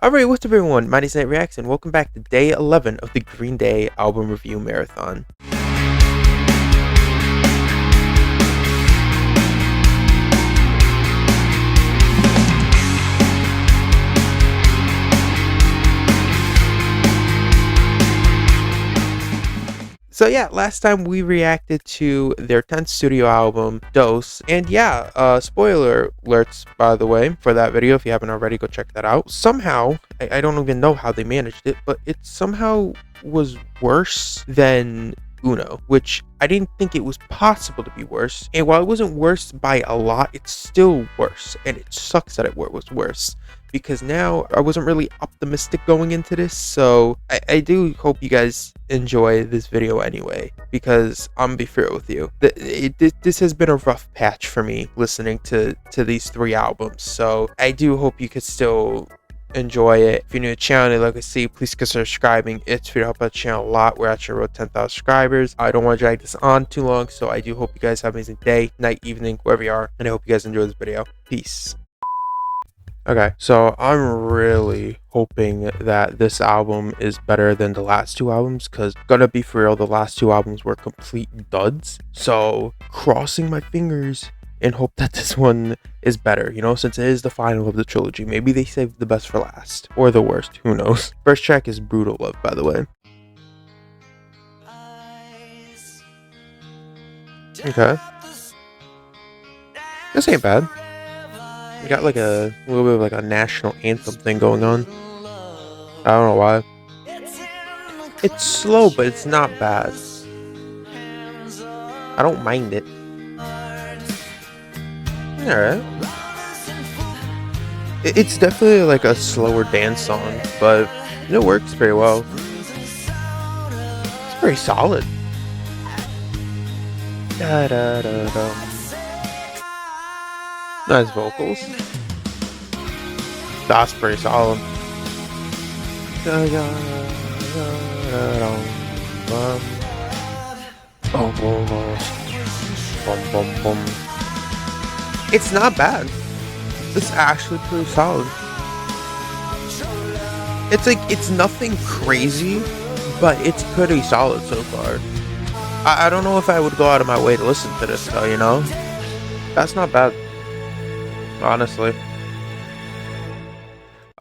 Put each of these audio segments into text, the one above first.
Alright, what's up everyone? My name is Nate Reacts and welcome back to day 11 of the Green Day album review marathon. So yeah, last time we reacted to their 10th studio album, Dose, and yeah, spoiler alerts, by the way, for that video. If you haven't already, go check that out. Somehow, I don't even know how they managed it, but it somehow was worse than Uno, which I didn't think it was possible to be worse. And while it wasn't worse by a lot, it's still worse, and it sucks that it was worse. Because now I wasn't really optimistic going into this, so I do hope you guys enjoy this video anyway, because I'm be fair with you, this has been a rough patch for me listening to these three albums, so I do hope you could still enjoy it. If you're new to the channel and like to see, please consider subscribing. It's going to help out the channel a lot. We're actually around 10,000 subscribers. I don't want to drag this on too long, so I do hope you guys have an amazing day, night, evening, wherever you are, and I hope you guys enjoy this video. Peace. Okay, so I'm really hoping that this album is better than the last two albums, because gonna be for real, the last two albums were complete duds. So crossing my fingers and hope that this one is better, you know, since it is the final of the trilogy. Maybe they saved the best for last, or the worst, who knows. First track is Brutal Love, by the way. Okay, this ain't bad. We got like a little bit of like a national anthem thing going on. I don't know why. It's slow, but it's not bad. I don't mind it. Alright. It's definitely like a slower dance song, but it works very well. It's pretty solid. Da, da, da, da. Nice vocals. That's pretty solid. It's not bad. It's actually pretty solid. It's like, it's nothing crazy, but it's pretty solid so far. I don't know if I would go out of my way to listen to this though, you know? That's not bad. Honestly,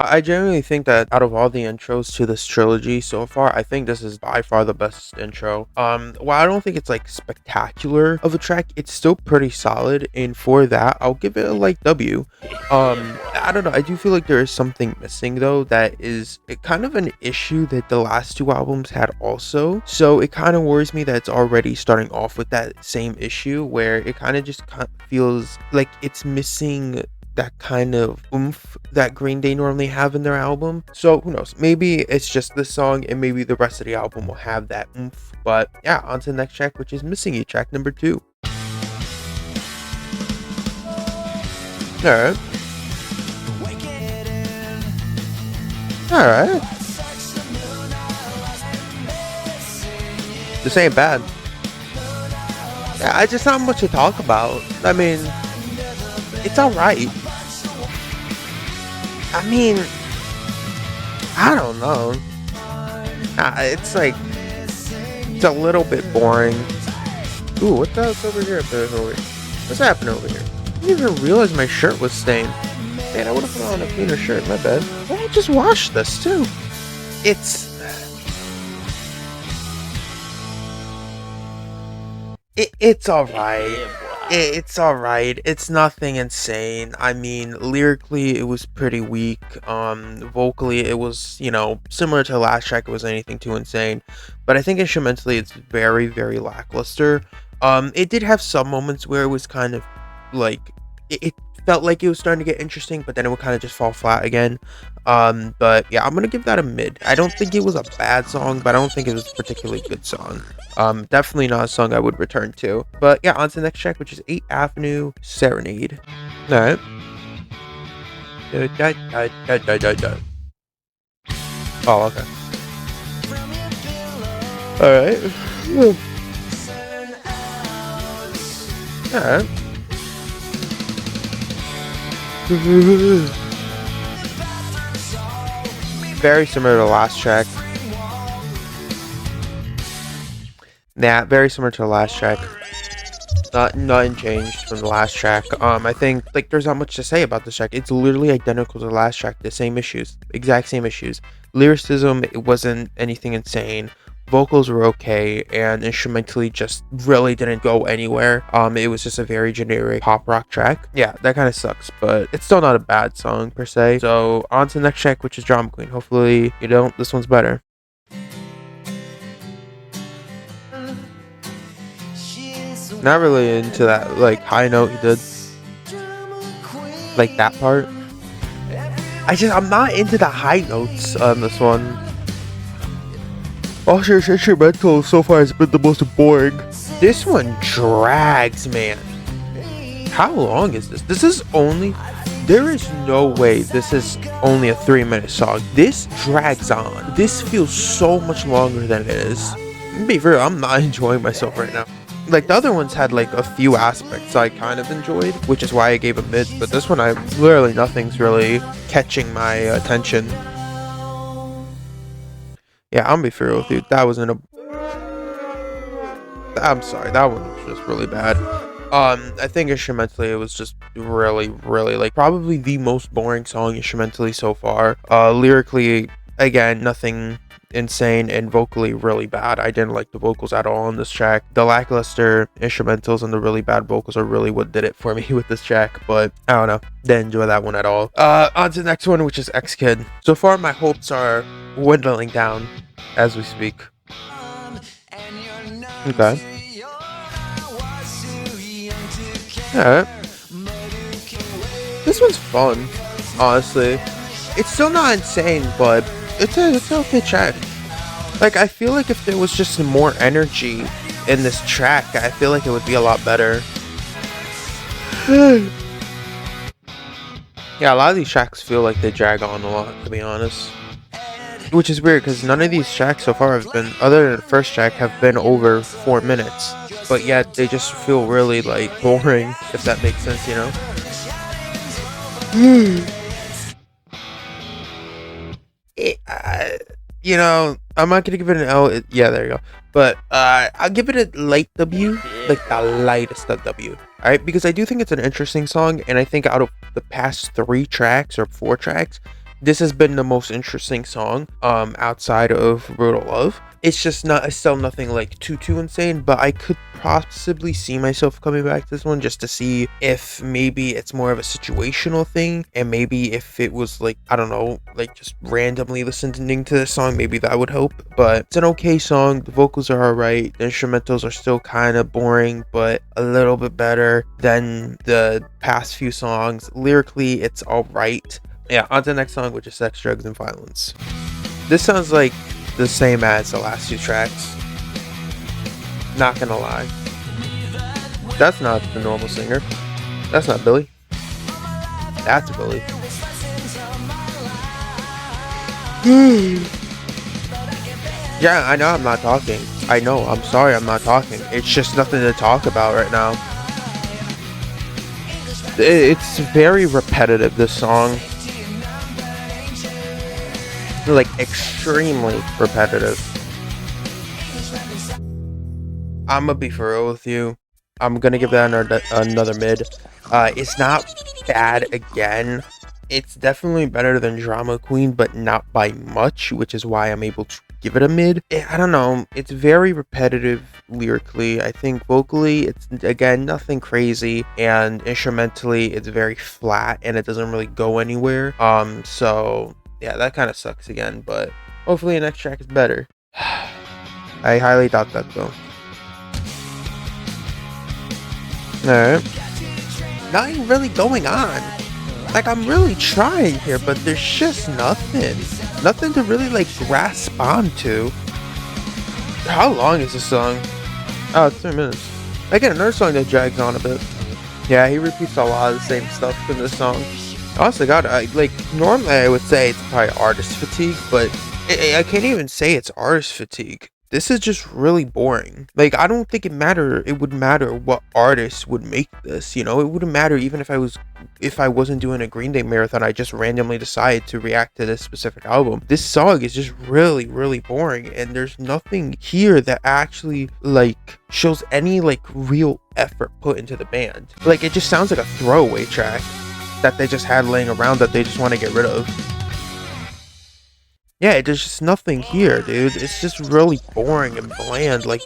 I genuinely think that out of all the intros to this trilogy so far, I think this is by far the best intro. While I don't think it's like spectacular of a track, it's still pretty solid, and for that I'll give it a like W. I don't know, I do feel like there is something missing though, that is kind of an issue that the last two albums had also, so it kind of worries me that it's already starting off with that same issue, where it kind of just feels like it's missing that kind of oomph that Green Day normally have in their album. So who knows, maybe it's just this song and maybe the rest of the album will have that oomph. But yeah, on to the next track, which is Missing You, track number 2. Alright. Alright. This ain't bad. Yeah, I just not much to talk about. I mean, it's alright. I mean, I don't know. It's like, it's a little bit boring. Ooh, what the hell's over here? What's happening over here? I didn't even realize my shirt was stained. Man, I would have put on a cleaner shirt, my bad. Why don't I just wash this too? It's alright. It's alright. It's nothing insane. I mean, lyrically, it was pretty weak. Vocally, it was, you know, similar to the last track. It wasn't anything too insane. But I think instrumentally, it's very, very lackluster. It did have some moments where it was kind of like, it felt like it was starting to get interesting, but then it would kind of just fall flat again. But yeah, I'm gonna give that a mid. I don't think it was a bad song, but I don't think it was a particularly good song. Definitely not a song I would return to. But yeah, on to the next track, which is 8th Avenue Serenade. Alright. Oh, okay. Alright. Alright. Very similar to the last track. Nah, very similar to the last track. Nothing changed from the last track. I think like there's not much to say about this track. It's literally identical to the last track. The same issues, exact same issues. Lyricism, it wasn't anything insane. Vocals were okay, and instrumentally just really didn't go anywhere. It was just a very generic pop rock track. Yeah, that kind of sucks, but it's still not a bad song per se. So on to the next track, which is Drama Queen. Hopefully you don't. This one's better. Not really into that like high note he did, like that part. I'm not into the high notes on this one. Usher's instrumental so far has been the most boring. This one drags, man. How long is this? There is no way this is only a 3-minute song. This drags on. This feels so much longer than it is. To be fair, I'm not enjoying myself right now. Like the other ones had like a few aspects I kind of enjoyed, which is why I gave a mid, but this one nothing's really catching my attention. Yeah, I'm gonna be fair with you. I'm sorry, that one was just really bad. I think instrumentally it was just really like probably the most boring song instrumentally so far. Lyrically, again, nothing insane, and vocally really bad. I didn't like the vocals at all on this track. The lackluster instrumentals and the really bad vocals are really what did it for me with this track, but I don't know, didn't enjoy that one at all. On to the next one, which is X Kid. So far my hopes are dwindling down as we speak. Okay. Alright. This one's fun, honestly. It's still not insane, but it's an okay track. Like, I feel like if there was just some more energy in this track, I feel like it would be a lot better. Yeah, a lot of these tracks feel like they drag on a lot, to be honest. Which is weird, because none of these tracks so far have been, other than the first track, have been over 4 minutes. But yet, they just feel really, like, boring, if that makes sense, you know? You know, I'm not gonna give it an L. Yeah, there you go. But I'll give it a light W, like the lightest of W. All right, because I do think it's an interesting song, and I think out of the past 3 tracks or 4 tracks, this has been the most interesting song outside of Brutal Love. It's just it's still nothing like too insane, but I could possibly see myself coming back to this one just to see if maybe it's more of a situational thing, and maybe if it was like, I don't know, like just randomly listening to this song, maybe that would help. But it's an okay song. The vocals are alright. The instrumentals are still kind of boring, but a little bit better than the past few songs. Lyrically, it's alright. Yeah, on to the next song, which is Sex, Drugs, and Violence. This sounds like the same as the last 2 tracks. Not gonna lie. That's not the normal singer. That's not Billy. That's Billy. Yeah, I know I'm not talking. I know, I'm sorry I'm not talking. It's just nothing to talk about right now. It's very repetitive, this song. Like extremely repetitive. I'm gonna be for real with you. I'm gonna give that another mid. It's not bad again. It's definitely better than Drama Queen, but not by much, which is why I'm able to give it a mid. I don't know. It's very repetitive lyrically. I think vocally, it's again nothing crazy, and instrumentally, it's very flat and it doesn't really go anywhere. So yeah, that kind of sucks again, but hopefully the next track is better. I highly doubt that though. Alright. Nothing really going on. Like, I'm really trying here, but there's just nothing. Nothing to really, like, grasp onto. How long is this song? Oh, it's 3 minutes. I get another song that drags on a bit. Yeah, he repeats a lot of the same stuff in this song. Honestly, God, normally I would say it's probably artist fatigue, but I can't even say it's artist fatigue. this is just really boring. Like, I don't think it would matter what artist would make this, you know? It wouldn't matter even if I wasn't doing a Green Day marathon, I just randomly decided to react to this specific album. This song is just really, really boring, and there's nothing here that actually, like, shows any, like, real effort put into the band. Like, it just sounds like a throwaway track that they just had laying around that they just want to get rid of. Yeah, there's just nothing here, dude. It's just really boring and bland. Like,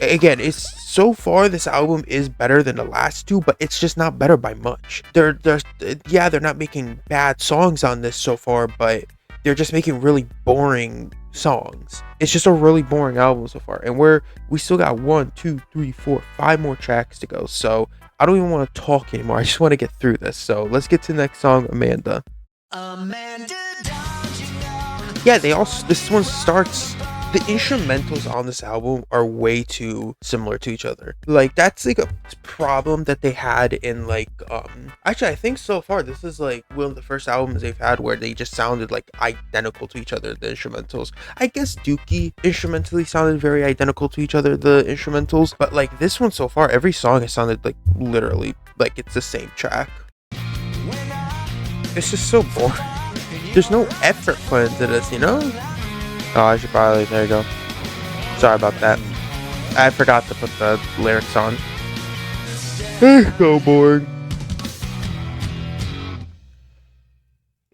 again, it's so far this album is better than the last two, but it's just not better by much. Yeah, they're not making bad songs on this so far, but they're just making really boring songs. It's just a really boring album so far, and we still got 1, 2, 3, 4, 5 more tracks to go. So I don't even want to talk anymore. I just want to get through this. So let's get to the next song, Amanda. Yeah, this one starts, the instrumentals on this album are way too similar to each other. Like, that's like a problem that they had in like, actually I think so far this is like one of the first albums they've had where they just sounded like identical to each other, the instrumentals. I guess Dookie instrumentally sounded very identical to each other, the instrumentals, but like this one so far, every song has sounded like literally like it's the same track. It's just so boring. There's no effort put into this, you know? Oh, I should probably, there you go. Sorry about that. I forgot to put the lyrics on. It's so boring.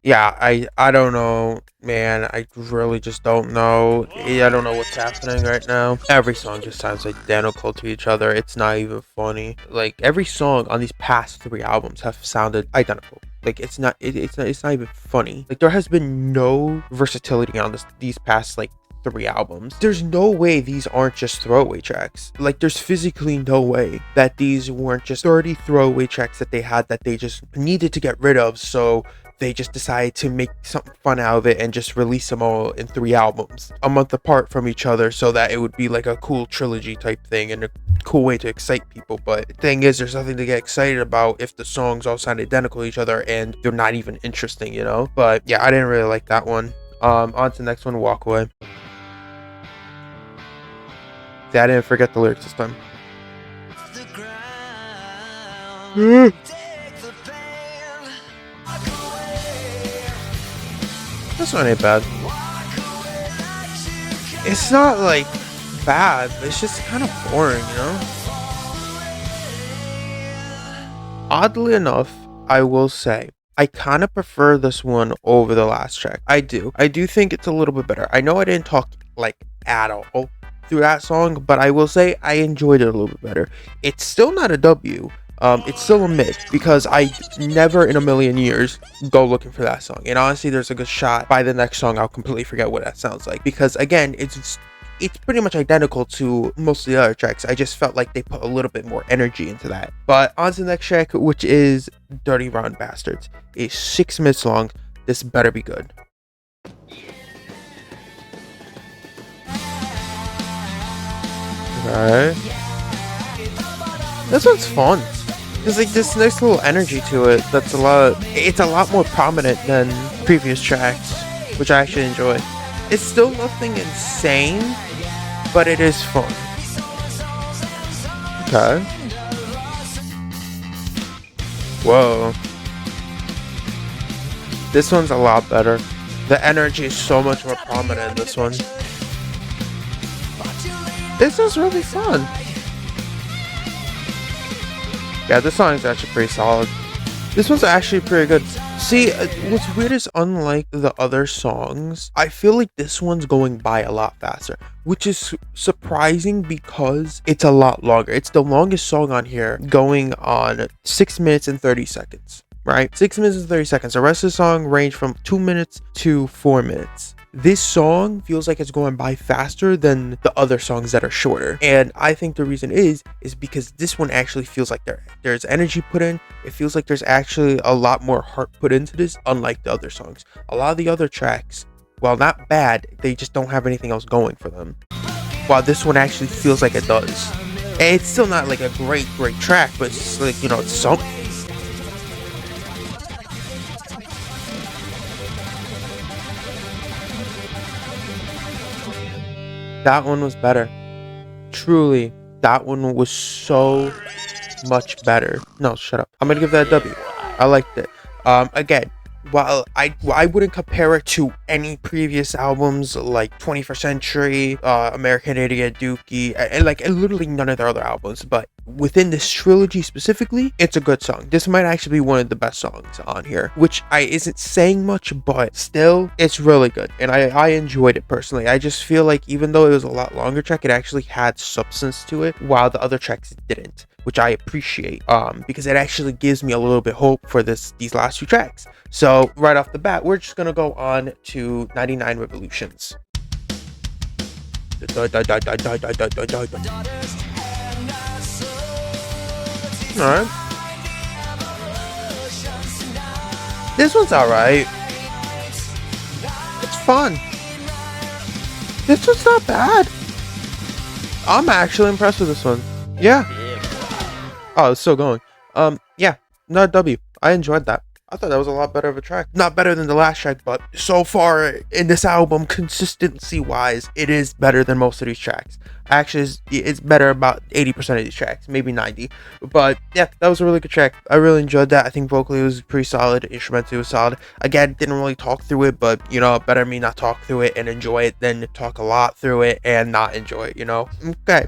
Yeah, I don't know, man. I really just don't know. I don't know what's happening right now. Every song just sounds identical to each other. It's not even funny. Like, every song on these past 3 albums have sounded identical. Like, it's not even funny. Like, there has been no versatility on these past like 3 albums. There's no way these aren't just throwaway tracks. Like, there's physically no way that these weren't just 30 throwaway tracks that they had that they just needed to get rid of, so they just decided to make something fun out of it and just release them all in 3 albums, a month apart from each other, so that it would be like a cool trilogy type thing and a cool way to excite people. But the thing is, there's nothing to get excited about if the songs all sound identical to each other and they're not even interesting, you know? But yeah, I didn't really like that one. On to the next one, Walk Away. See, I didn't forget the lyrics this time. This one ain't bad. It's not like bad, but it's just kind of boring, you know? Oddly enough, I will say, I kind of prefer this one over the last track. I do think it's a little bit better. I know I didn't talk like at all through that song, but I will say I enjoyed it a little bit better. It's still not a W. It's still a mid, because I never in a million years go looking for that song. And honestly, there's a good shot by the next song I'll completely forget what that sounds like, because again, it's pretty much identical to most of the other tracks. I just felt like they put a little bit more energy into that. But on to the next track, which is Dirty Rotten Bastards. It's 6 minutes long. This better be good. Okay. This one's fun. There's like this nice little energy to it that's it's a lot more prominent than previous tracks, which I actually enjoy. It's still nothing insane, but it is fun. Okay. Whoa. This one's a lot better. The energy is so much more prominent in this one. This is really fun. Yeah, this song is actually pretty solid. This one's actually pretty good. See, what's weird is, unlike the other songs, I feel like this one's going by a lot faster, which is surprising because it's a lot longer. It's the longest song on here, going on 6 minutes and 30 seconds, right? 6 minutes and 30 seconds. The rest of the song range from 2 minutes to 4 minutes. This song feels like it's going by faster than the other songs that are shorter. And I think the reason is because this one actually feels like there's energy put in. It feels like there's actually a lot more heart put into this, unlike the other songs. A lot of the other tracks, while not bad, they just don't have anything else going for them. While this one actually feels like it does. And it's still not like a great track, but it's like, you know, it's something. That one was better. Truly, that one was so much better. No, shut up. I'm gonna give that a W. I liked it. Again, while I wouldn't compare it to any previous albums like 21st Century, American Idiot, Dookie, and like literally none of their other albums, but within this trilogy specifically, it's a good song. This might actually be one of the best songs on here, which I isn't saying much, but still, it's really good, and I enjoyed it personally. I just feel like even though it was a lot longer track, it actually had substance to it, while the other tracks didn't, which I appreciate, because it actually gives me a little bit hope for these last two tracks. So right off the bat, we're just gonna go on to 99 Revolutions. Alright. This one's alright. It's fun. This one's not bad. I'm actually impressed with this one. Yeah. Oh, it's still going. Yeah, not W. I enjoyed that. I thought that was a lot better of a track. Not better than the last track, but so far in this album, consistency-wise, it is better than most of these tracks. Actually, it's better about 80% of these tracks, maybe 90. But yeah, that was a really good track. I really enjoyed that. I think vocally it was pretty solid. Instrumentally it was solid. Again, didn't really talk through it, but you know, better me not talk through it and enjoy it than talk a lot through it and not enjoy it, you know? Okay.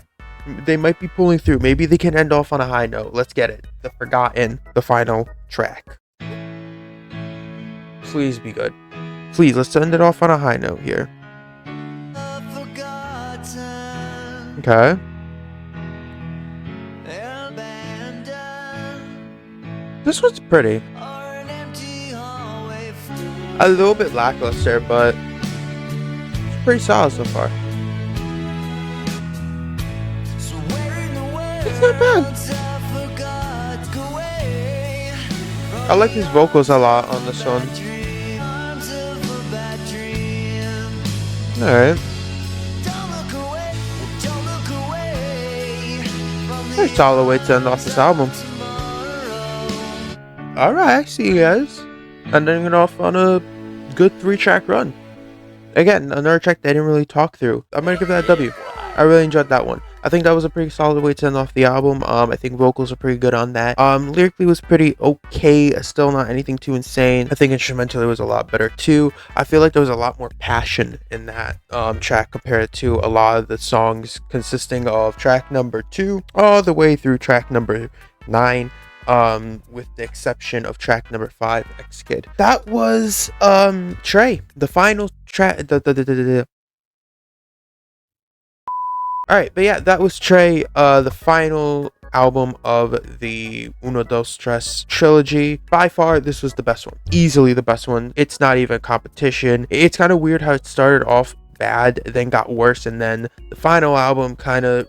They might be pulling through. Maybe they can end off on a high note. Let's get it. The Forgotten, the final track. Please be good. Please, let's end it off on a high note here. Okay. This one's pretty. A little bit lackluster, but it's pretty solid so far. It's not bad. I like his vocals a lot on this one. Alright. Very solid way to end off this album. Alright, I see you guys. Ending it off on a good 3-track run. Again, another track they didn't really talk through. I'm gonna give that a W. I really enjoyed that one. I think that was a pretty solid way to end off the album. I think vocals are pretty good on that. Lyrically was pretty okay, still not anything too insane. I think instrumentally was a lot better too. I feel like there was a lot more passion in that track compared to a lot of the songs consisting of track number 2 all the way through track number 9. With the exception of track number 5, X Kid. That was TRE, the final track. Alright, but yeah, that was TRE, the final album of the Uno Dos Tres trilogy. By far, this was the best one. Easily the best one. It's not even a competition. It's kind of weird how it started off bad, then got worse, and then the final album kind of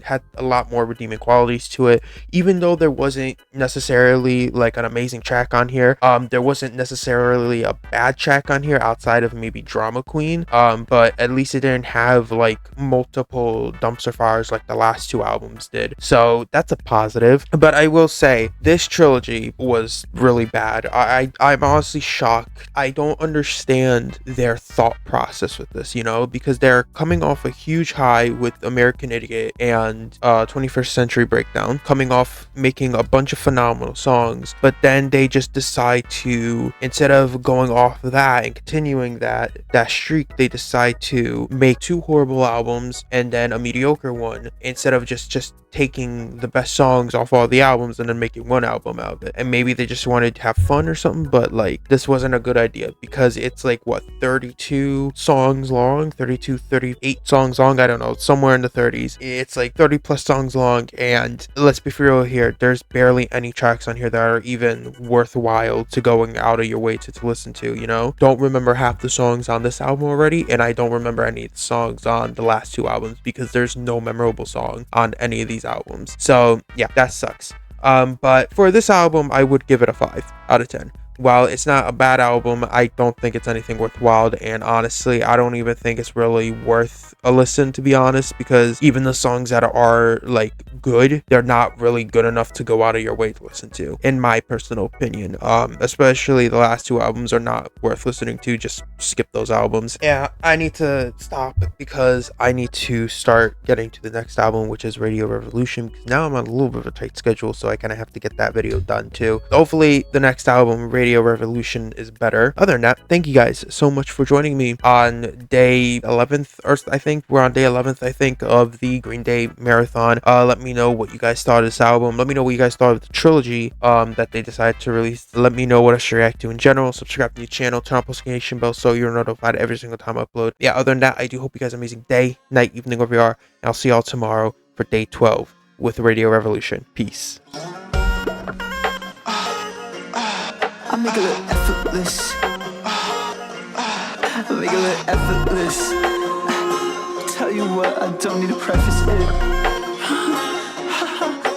had a lot more redeeming qualities to it. Even though there wasn't necessarily like an amazing track on here, there wasn't necessarily a bad track on here outside of maybe Drama Queen, but at least it didn't have like multiple dumpster fires like the last 2 albums did, so that's a positive. But I will say this trilogy was really bad. I'm honestly shocked. I don't understand their thought process with this, you know, because they're coming off a huge high with American Idiot and 21st Century Breakdown, coming off making a bunch of phenomenal songs, but then they just decide to, instead of going off of that and continuing that streak, they decide to make 2 horrible albums and then a mediocre one, instead of just taking the best songs off all the albums and then making 1 album out of it. And maybe they just wanted to have fun or something, but like this wasn't a good idea because it's like what, 32 songs long, 32, 38 songs long, I don't know, somewhere in the 30s. It's like 30 plus songs long, and let's be real here, there's barely any tracks on here that are even worthwhile to going out of your way to listen to, you know? Don't remember half the songs on this album already, and I don't remember any of the songs on the last 2 albums because there's no memorable song on any of these albums. So yeah, that sucks. But for this album, I would give it a 5 out of 10. while it's not a bad album, I don't think it's anything worthwhile, and honestly, I don't even think it's really worth a listen, to be honest, because even the songs that are like good, they're not really good enough to go out of your way to listen to, in my personal opinion. Especially the last two albums are not worth listening to. Just skip those albums. Yeah, I need to stop because I need to start getting to the next album, which is Radio Revolution, because now I'm on a little bit of a tight schedule, so I kind of have to get that video done too. Hopefully the next album, Radio Revolution, is better. Other than that, thank you guys so much for joining me on day 11th, or I think we're on day 11th, I think, of the Green Day marathon. Let me know what you guys thought of this album. Let me know what you guys thought of the trilogy that they decided to release. Let me know what I should react to in general. Subscribe to the channel, turn on notification bell so you're notified every single time I upload. Yeah, other than that, I do hope you guys have an amazing day, night, evening, wherever you are, and I'll see y'all tomorrow for day 12 with Radio Revolution. Peace. I make it look effortless. I make it look effortless. Tell you what, I don't need to preface it.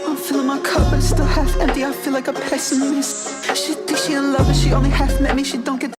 I'm filling my cup, but it's still half empty. I feel like a pessimist. She thinks she in love, but she only half met me. She don't get